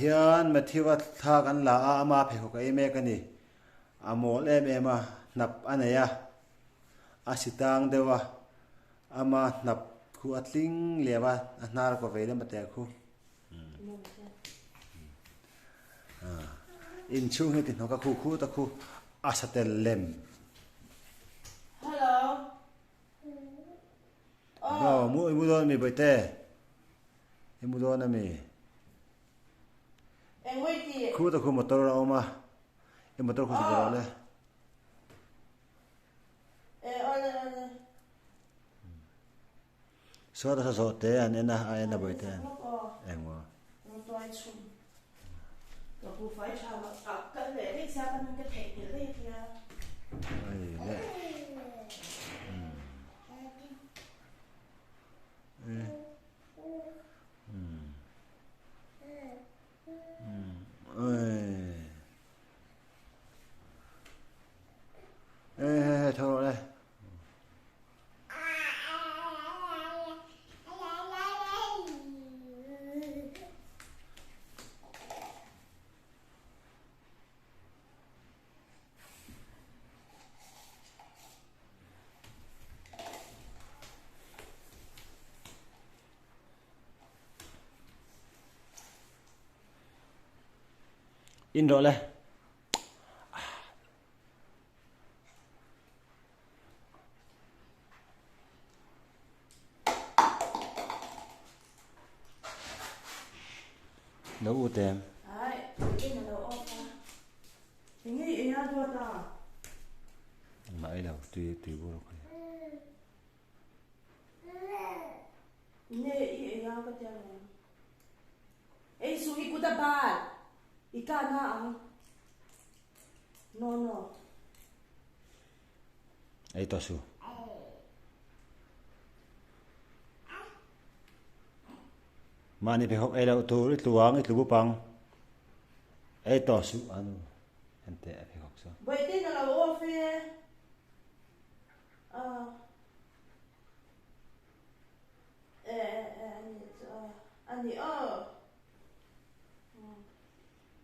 hian mathiwa thak an la ama phe ko kai me kani amol em a nap anaya asitang dewa ama nap khu atling lewa anar ko vele mate khu in chung he tin hoka khu khu ta khu asatel lem hello no mu don mi boite mu don mi em quay chị khu ta khu motor ra oma e motor khu ra le ơi so ta so te an ena boite engwa nó toai chung rồi cô phải chào mà cái lễ cái sao cái thẻ cái lễ kia ai le thôi đây in rồi đây nấu u tem đấy cái này đâu ôm ra cái gì nhá thua ta mãi đâu tùy vô rồi nè ý nhá cái tiếng này ấy suy cô ta ba ika na ang no ấy to su mà ni phải học ấy đâu tu tuang ấy tu bang ấy to su anu anh te phải học sao vậy thì nó là ô phê anh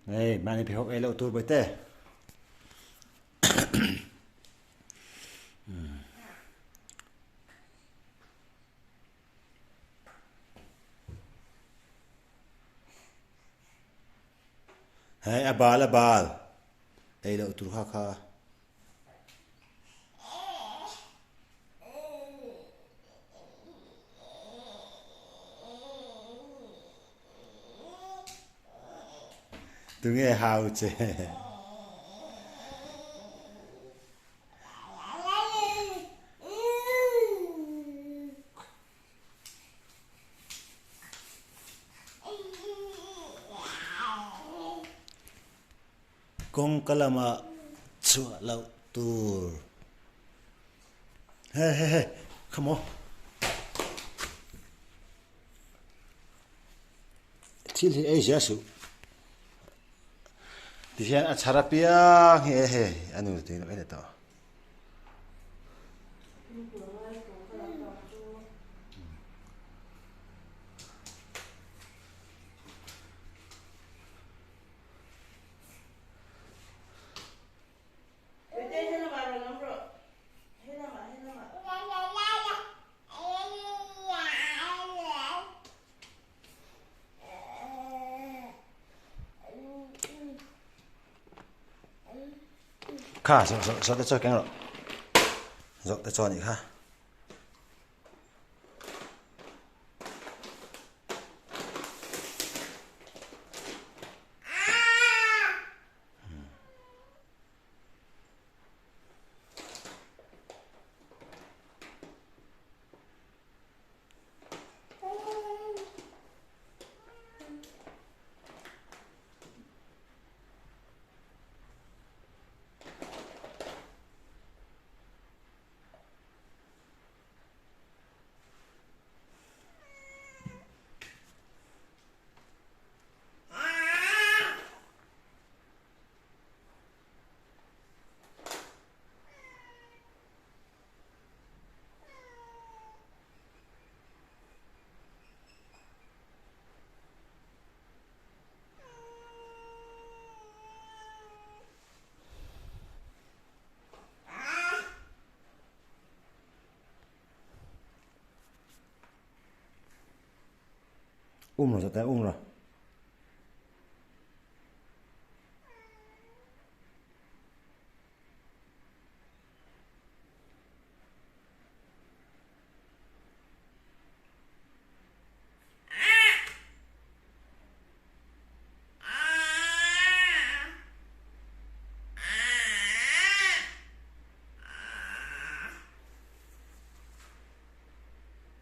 này mà ni phải học ấy đâu tu bởi te hey abal ấy đâu tu kha tu nghe hào chứ con kalama chua lau tur hey come on til hi ei jasu ti hian a charapia he anu ti no ele to kha so ta cho keng ro zo ta cho ni kha rồi, cho tay rồi.